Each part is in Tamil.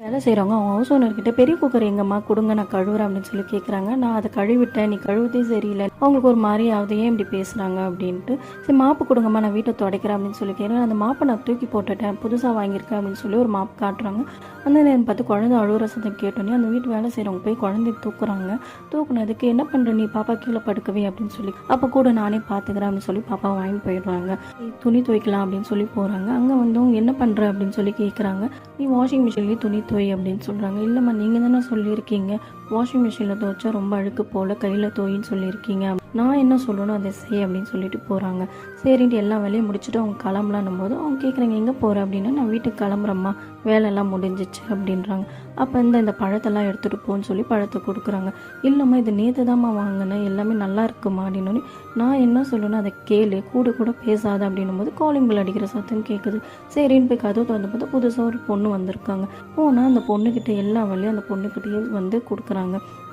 வேலை செய்கிறவங்க அவங்க ஹவுஸ் ஓனர்கிட்ட பெரிய குக்கர் எங்கம்மா கொடுங்க நான் கழுவுறேன் அப்படின்னு சொல்லி கேட்குறாங்க. நான் அதை கழுவிட்டேன், நீ கழுவுதே சரியில்லை. அவங்களுக்கு ஒரு மாதிரி ஆகுது, ஏன் இப்படி பேசுகிறாங்க அப்படின்ட்டு. சரி மாப்பு கொடுங்கம்மா நான் வீட்டை துடைக்கிறேன் அப்படின்னு சொல்லி கேட்குறேன். அந்த மாப்பை நான் தூக்கி போட்டுட்டேன், புதுசாக வாங்கியிருக்கேன் அப்படின்னு சொல்லி ஒரு மாப்பு காட்டுறாங்க. அந்த நேரம் பார்த்து குழந்தை அழுகிற சத்தம் கேட்டோன்னே அந்த வீட்டு வேலை செய்கிறவங்க போய் குழந்தைய தூக்குறாங்க. தூக்குனதுக்கு என்ன பண்ணுற நீ பாப்பா கீழே படுக்கவே அப்படின்னு சொல்லி, அப்போ கூட நானே பார்த்துக்கிறேன் அப்படின்னு சொல்லி பாப்பா வாங்கிட்டு போயிடுறாங்க. துணி துவைக்கலாம் அப்படின்னு சொல்லி போகிறாங்க. அங்கே வந்தவங்க என்ன பண்ணுற அப்படின்னு சொல்லி கேட்குறாங்க. நீ வாஷிங் மிஷின்லேயே துணி துவை அப்படின்னு சொல்கிறாங்க. இல்லைம்மா நீங்கள் தானே சொல்லியிருக்கீங்க வாஷிங் மிஷினில் துவைச்சா ரொம்ப அழுக்கு போல் கையில் துவைன்னு சொல்லியிருக்கீங்க, நான் என்ன சொல்லணும் அதை செய் அப்படின்னு சொல்லிட்டு போகிறாங்க. சரின்ட்டு எல்லா வேலையும் முடிச்சுட்டு அவங்க கிளம்பலான்னும் போது அவங்க கேட்குறாங்க எங்கே போகிற அப்படின்னா, நான் வீட்டுக்கு கிளம்புறம்மா வேலையெல்லாம் முடிஞ்சிச்சு அப்படின்றாங்க. அப்போ இந்த பழத்தெல்லாம் எடுத்துகிட்டு போன்னு சொல்லி பழத்தை கொடுக்குறாங்க. இல்லைம்மா இது நேற்று தான்மா வாங்கினேன், எல்லாமே நல்லா இருக்குமா அப்படின்னோடனே, நான் என்ன சொல்லணும் அதை கேளு, கூட பேசாத அப்படின்னும் போது காலிங் பெல் அடிக்கிற சத்தம் கேட்குது. சரின்னு போய் கதவு திறந்து பார்த்தா புதுசாக ஒரு பொண்ணு வந்திருக்காங்க. போனால் அந்த பொண்ணுக்கிட்ட எல்லா வேலையும் அந்த பொண்ணுக்கிட்டேயே வந்து கொடுக்குறாங்க.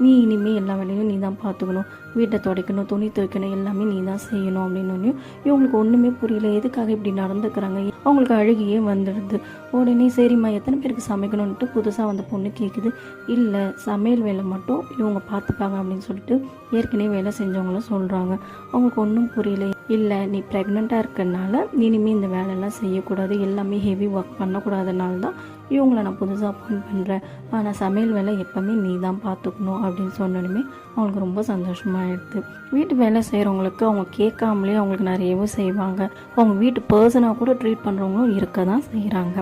நீ இனிமேல் எல்லா வேலையும் நீ தான் பார்த்துக்கணும், வீட்டை துடைக்கணும், துணி துவைக்கணும், எல்லாமே நீ தான் செய்யணும் அப்படின்னு. இவங்களுக்கு ஒன்றுமே புரியல, எதுக்காக இப்படி நடந்துக்கிறாங்க. அவங்களுக்கு அழுகியே வந்துடுது. உடனே சரிம்மா எத்தனை பேருக்கு சமைக்கணும்ன்ட்டு புதுசாக வந்த பொண்ணு கேட்குது. இல்லை சமையல் வேலை மட்டும் இவங்க பார்த்துப்பாங்க அப்படின்னு சொல்லிட்டு ஏற்கனவே வேலை செஞ்சவங்களும் சொல்கிறாங்க. அவங்களுக்கு ஒன்றும் புரியல. இல்லை நீ ப்ரெக்னெண்ட்டாக இருக்கிறதுனால இனிமேல் இந்த வேலையெல்லாம் செய்யக்கூடாது, எல்லாமே ஹெவி ஒர்க் பண்ணக்கூடாதனால தான் இவங்களை நான் புதுசாக அப்பாயிண்ட் பண்ணுறேன், ஆனால் சமையல் வேலை எப்போவுமே நீ தான் பார்த்துக்கணும் அப்படின்னு சொன்னோடனே அவங்களுக்கு ரொம்ப சந்தோஷமாகிடுது. வீட்டு வேலை செய்கிறவங்களுக்கு அவங்க கேட்காமலே அவங்களுக்கு நிறையவும் செய்வாங்க. அவங்க வீட்டு பர்சனாக கூட ட்ரீட் பண்ணுறவங்களும் இருக்க தான் செய்கிறாங்க.